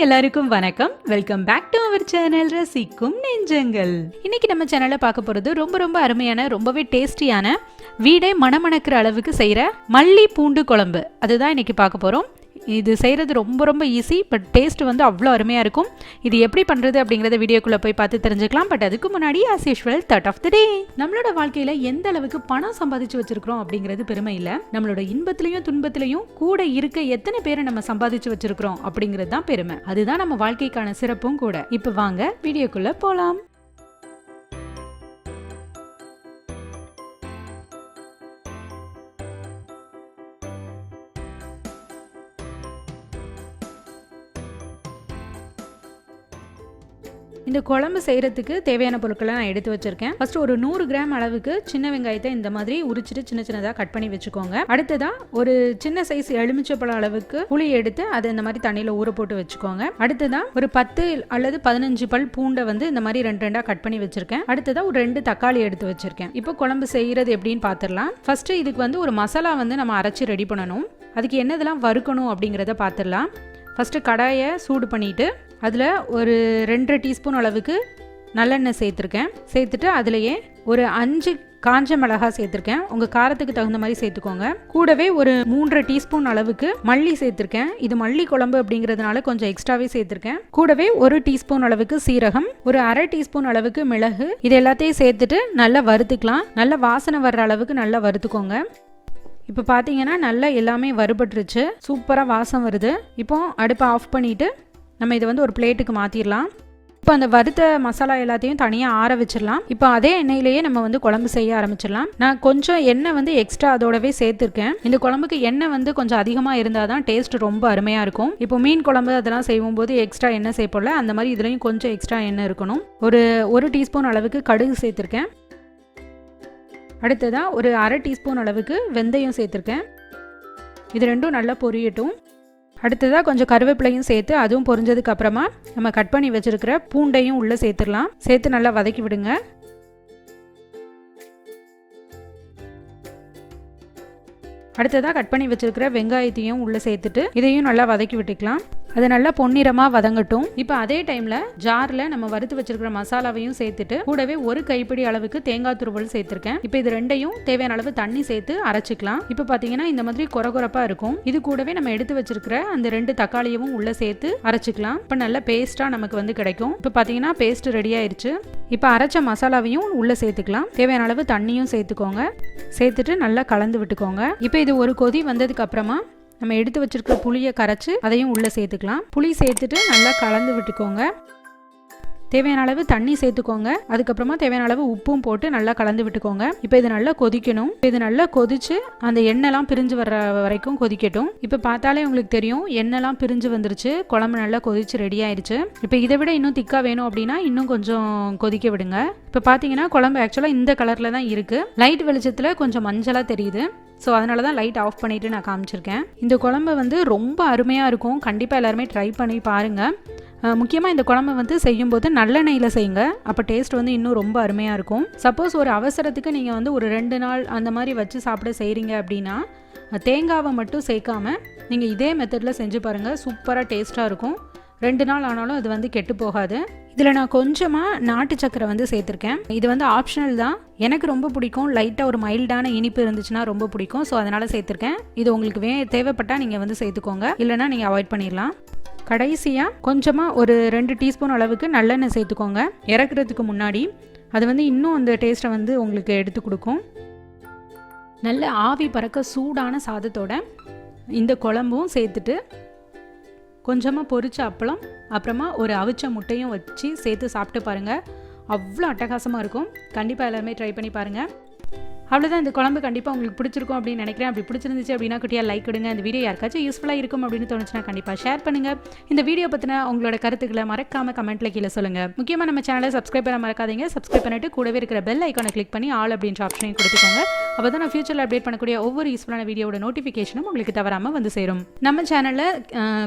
எல்லாருக்கும் வணக்கம். Welcome back to our channel ரசிக்கும் நெஞ்சங்கள். இன்னைக்கு நம்ம சேனல்ல பார்க்க போறது ரொம்ப அருமையான ரொம்பவே டேஸ்டியான வீடே மணமணக்கிற அளவுக்கு செய்யற மல்லி பூண்டு குழம்பு. அதுதான் இன்னைக்கு பார்க்க போறோம். இது செய்கிறது ரொம்ப ஈஸி, பட் டேஸ்ட் வந்து அவ்வளோ அருமையாக இருக்கும். இது எப்படி பண்ணுறது அப்படிங்கிறத வீடியோக்குள்ளே போய் பார்த்து தெரிஞ்சுக்கலாம். பட் அதுக்கு முன்னாடி as usual thought of the day. நம்மளோட வாழ்க்கையில் எந்த அளவுக்கு பணம் சம்பாதிச்சு வச்சிருக்கிறோம் அப்படிங்கிறது பெருமை இல்லை. நம்மளோட இன்பத்திலையும் துன்பத்திலையும் கூட இருக்க எத்தனை பேரை நம்ம சம்பாதிச்சு வச்சிருக்கிறோம் அப்படிங்கிறது தான் பெருமை. அதுதான் நம்ம வாழ்க்கைக்கான சிறப்பும் கூட. இப்போ வாங்க வீடியோக்குள்ளே போகலாம். இந்த குழம்பு செய்கிறதுக்கு தேவையான பொருட்களை நான் எடுத்து வச்சிருக்கேன். ஃபர்ஸ்ட் ஒரு 100 கிராம் அளவுக்கு சின்ன வெங்காயத்தை இந்த மாதிரி உரிச்சிட்டு சின்னதாக கட் பண்ணி வச்சுக்கோங்க. அடுத்ததாக ஒரு சின்ன சைஸ் எலுமிச்சப்பழம் அளவுக்கு புளி எடுத்து அதை இந்த மாதிரி தண்ணியில் ஊற போட்டு வச்சுக்கோங்க. அடுத்ததாக ஒரு 10 அல்லது 15 பல் பூண்டை வந்து இந்த மாதிரி ரெண்டாக கட் பண்ணி வச்சிருக்கேன். அடுத்ததாக ஒரு 2 தக்காளி எடுத்து வச்சிருக்கேன். இப்போ குழம்பு செய்கிறது எப்படின்னு பார்த்துடலாம். ஃபர்ஸ்ட் இதுக்கு வந்து ஒரு மசாலா வந்து நம்ம அரைச்சி ரெடி பண்ணணும். அதுக்கு என்னதெல்லாம் வறுக்கணும் அப்படிங்கிறத பார்த்துடலாம். ஃபர்ஸ்ட் கடாயை சூடு பண்ணிட்டு அதில் ஒரு 2 டீஸ்பூன் அளவுக்கு நல்லெண்ணெய் சேர்த்துட்டு அதுலேயே ஒரு 5 காஞ்ச மிளகாய் சேர்த்துருக்கேன். உங்கள் காரத்துக்கு தகுந்த மாதிரி சேர்த்துக்கோங்க. கூடவே ஒரு 3 டீஸ்பூன் அளவுக்கு மல்லி சேர்த்துருக்கேன். இது மல்லி குழம்பு அப்படிங்கிறதுனால கொஞ்சம் எக்ஸ்ட்ராவே சேர்த்துருக்கேன். கூடவே 1 டீஸ்பூன் அளவுக்கு சீரகம், ஒரு அரை டீஸ்பூன் அளவுக்கு மிளகு, இது எல்லாத்தையும் சேர்த்துட்டு நல்லா வறுத்துக்கலாம். நல்லா வாசனை வர்ற அளவுக்கு நல்லா வறுத்துக்கோங்க. இப்போ பார்த்தீங்கன்னா நல்லா எல்லாமே வறுபட்டுருச்சு, சூப்பராக வாசம் வருது. இப்போ அடுப்பை ஆஃப் பண்ணிவிட்டு நம்ம இதை வந்து ஒரு பிளேட்டுக்கு மாற்றிடலாம். இப்போ அந்த வறுத்த மசாலா எல்லாத்தையும் தனியாக ஆற வச்சிடலாம். இப்போ அதே எண்ணெயிலேயே நம்ம வந்து குழம்பு செய்ய ஆரம்பிச்சிடலாம். நான் கொஞ்சம் எண்ணெய் வந்து எக்ஸ்ட்ரா அதோடவே சேர்த்துருக்கேன். இந்த குழம்புக்கு எண்ணெய் வந்து கொஞ்சம் அதிகமாக இருந்தால் தான் டேஸ்ட் ரொம்ப அருமையாக இருக்கும். இப்போ மீன் குழம்பு அதெல்லாம் செய்யும் போது எக்ஸ்ட்ரா எண்ணெய் சேர்ப்போம்ல, அந்த மாதிரி இதுலேயும் கொஞ்சம் எக்ஸ்ட்ரா எண்ணெய் இருக்கணும். ஒரு டீஸ்பூன் அளவுக்கு கடுகு சேர்த்துருக்கேன். அடுத்ததாக ஒரு அரை டீஸ்பூன் அளவுக்கு வெந்தயம் சேர்த்துருக்கேன். இது ரெண்டும் நல்லா பொரியட்டும். அடுத்ததாக கொஞ்சம் கருவேப்பிலையும் சேர்த்து அதுவும் பொரிஞ்சதுக்கு அப்புறமா நம்ம கட் பண்ணி வச்சிருக்கிற பூண்டையும் உள்ளே சேர்த்துடலாம். சேர்த்து நல்லா வதக்கி விடுங்க. அடுத்ததாக கட் பண்ணி வச்சிருக்கிற வெங்காயத்தையும் உள்ளே சேர்த்துட்டு இதையும் நல்லா வதக்கி விட்டுக்கலாம். அது நல்லா பொன்னிறமாக வதங்கட்டும். இப்போ அதே டைமில் ஜாரில் நம்ம வறுத்து வச்சிருக்கிற மசாலாவையும் சேர்த்துட்டு கூடவே ஒரு கைப்பிடி அளவுக்கு தேங்காய் துருவல் சேர்த்துருக்கேன். இப்போ இது ரெண்டையும் தேவையான அளவு தண்ணி சேர்த்து அரைச்சிக்கலாம். இப்போ பார்த்தீங்கன்னா இந்த மாதிரி கொரகொரப்பாக இருக்கும். இது கூடவே நம்ம எடுத்து வச்சிருக்கிற அந்த 2 தக்காளியவும் உள்ளே சேர்த்து அரைச்சிக்கலாம். இப்போ நல்ல பேஸ்ட்டாக நமக்கு வந்து கிடைக்கும். இப்போ பார்த்தீங்கன்னா பேஸ்ட் ரெடி ஆயிடுச்சு. இப்போ அரைச்ச மசாலாவையும் உள்ளே சேர்த்துக்கலாம். தேவையான அளவு தண்ணியும் சேர்த்துக்கோங்க. சேர்த்துட்டு நல்லா கலந்து விட்டுக்கோங்க. இப்போ இது ஒரு கொதி வந்ததுக்கு அப்புறமா நம்ம எடுத்து வச்சிருக்கிற புளியை கரைச்சி அதையும் உள்ளே சேர்த்துக்கலாம். புளி சேர்த்துட்டு நல்லா கலந்து விட்டுக்கோங்க. தேவையான அளவு தண்ணி சேர்த்துக்கோங்க. அதுக்கப்புறமா தேவையான அளவு உப்பும் போட்டு நல்லா கலந்து விட்டுக்கோங்க. இப்போ இது நல்லா கொதிக்கணும். இது நல்லா கொதிச்சு அந்த எண்ணெய்லாம் பிரிஞ்சு வர்ற வரைக்கும் கொதிக்கட்டும். இப்போ பார்த்தாலே உங்களுக்கு தெரியும் எண்ணெய்லாம் பிரிஞ்சு வந்துருச்சு. குழம்பு நல்லா கொதிச்சு ரெடி ஆயிடுச்சு. இப்போ இதை விட இன்னும் திக்காக வேணும் அப்படின்னா இன்னும் கொஞ்சம் கொதிக்க விடுங்க. இப்போ பார்த்தீங்கன்னா குழம்பு ஆக்சுவலாக இந்த கலரில் தான் இருக்குது. லைட் வெளிச்சத்தில் கொஞ்சம் மஞ்சளாக தெரியுது. ஸோ அதனால தான் லைட் ஆஃப் பண்ணிவிட்டு நான் காமிச்சிருக்கேன். இந்த குழம்பு வந்து ரொம்ப அருமையாக இருக்கும். கண்டிப்பாக எல்லாருமே ட்ரை பண்ணி பாருங்கள். முக்கியமாக இந்த குழம்பு வந்து செய்யும்போது நல்லெண்ணெயில் செய்யுங்க. அப்போ டேஸ்ட் வந்து இன்னும் ரொம்ப அருமையாக இருக்கும். சப்போஸ் ஒரு அவசரத்துக்கு நீங்கள் வந்து ஒரு 2 நாள் அந்த மாதிரி வச்சு சாப்பிட செய்கிறீங்க அப்படின்னா தேங்காவை மட்டும் சேர்க்காம நீங்கள் இதே மெத்தடில் செஞ்சு பாருங்கள். சூப்பராக டேஸ்ட்டாக இருக்கும். 2 நாள் ஆனாலும் அது வந்து கெட்டு போகாது. இதில் நான் கொஞ்சமாக நாட்டு சக்கரை வந்து சேர்த்துருக்கேன். இது வந்து ஆப்ஷனல் தான். எனக்கு ரொம்ப பிடிக்கும். லைட்டாக ஒரு மைல்டான இனிப்பு இருந்துச்சுன்னா ரொம்ப பிடிக்கும். ஸோ அதனால் சேர்த்துருக்கேன். இது உங்களுக்கு தேவைப்பட்டால் நீங்கள் வந்து சேர்த்துக்கோங்க, இல்லைனா நீங்கள் அவாய்ட் பண்ணிடலாம். கடைசியாக கொஞ்சமாக ஒரு 2 டீஸ்பூன் அளவுக்கு நல்லெண்ணெய் சேர்த்துக்கோங்க. இறக்குறதுக்கு முன்னாடி அது வந்து இன்னும் அந்த டேஸ்ட்டை வந்து உங்களுக்கு எடுத்து கொடுக்கும். நல்ல ஆவி பறக்க சூடான சாதத்தோட இந்த குழம்பும் சேர்த்துட்டு கொஞ்சமாக பொரிச்ச அப்பளம், அப்புறமா ஒரு அவிச்ச முட்டையும் வச்சு சேர்த்து சாப்பிட்டு பாருங்கள். அவ்வளோ அட்டகாசமாக இருக்கும். கண்டிப்பாக எல்லாருமே ட்ரை பண்ணி பாருங்கள். அவ்வளோதான். இந்த குழம்பு கண்டிப்பாக உங்களுக்கு பிடிச்சிருக்கும் அப்படின்னு நினைக்கிறேன். அப்படி பிடிச்சிருந்துச்சு அப்படின்னா குட்டியாக லைக் கொடுங்க. இந்த வீடியோ யாருக்காச்சும் யூஸ்ஃபுல்லாக இருக்கும் அப்படின்னு தோணுச்சுன்னா கண்டிப்பாக ஷேர் பண்ணுங்கள். இந்த வீடியோ பற்றின உங்களோட கருத்துக்களை மறக்காமல் கமெண்ட்டில் கீழே சொல்லுங்கள். முக்கியமாக நம்ம சேனலை சப்ஸ்கிரைப் பண்ண மறக்காதீங்க. சப்ஸ்கிரைப் பண்ணிட்டு கூடவே இருக்கிற பெல் ஐக்கானை கிளிக் பண்ணி ஆல் அப்படின்ற ஆப்ஷனையும் கொடுத்துக்கோங்க. அப்போ தான் நான் ஃபியூச்சரில் அப்டேட் பண்ணக்கூடிய ஒவ்வொரு யூஸ்ஃபுல்லான வீடியோட நோட்டிஃபிகேஷனும் உங்களுக்கு தவறாமல் வந்து சேரும். நம்ம சேனலில்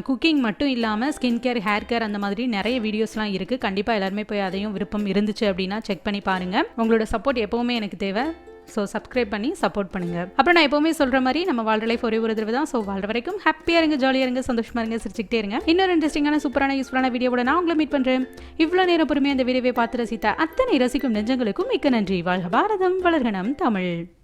குக்கிங் மட்டும் இல்லாமல் ஸ்கின் கேர், ஹேர் கேர் அந்த மாதிரி நிறைய வீடியோஸ்லாம் இருக்குது. கண்டிப்பாக எல்லாருமே போய் அதையும் விருப்பம் இருந்துச்சு அப்படின்னா செக் பண்ணி பாருங்கள். உங்களோட சப்போர்ட் எப்போவுமே எனக்கு தேவை. ஸோ சப்ஸ்கிரைப் பண்ணி சப்போர்ட் பண்ணுங்க. அப்புறம் நான் எப்பவுமே சொல்ற மாதிரி நம்ம வாழ்ற லைஃப் ஒரே ஒரு தடவை தான். ஸோ வாழ்ற வரைக்கும் ஹாப்பியா இருங்க, ஜாலியா இருங்க, சந்தோஷமா இருங்க, சிரிச்சுக்கிட்டே இருங்க. இன்னொரு இன்ட்ரெஸ்டிங்கான சூப்பரான யூஸ்ஃபுல்லான வீடியோவோட நான் உங்களை மீட் பண்றேன். இவ்வளவு நேரம் பொறுமையா அந்த வீடியோவை பார்த்து ரசித்த அத்தனை ரசிக்கும் நெஞ்சங்களுக்கும் மிக்க நன்றி. வாழ்க பாரதம், வளர்க நம் தமிழ்.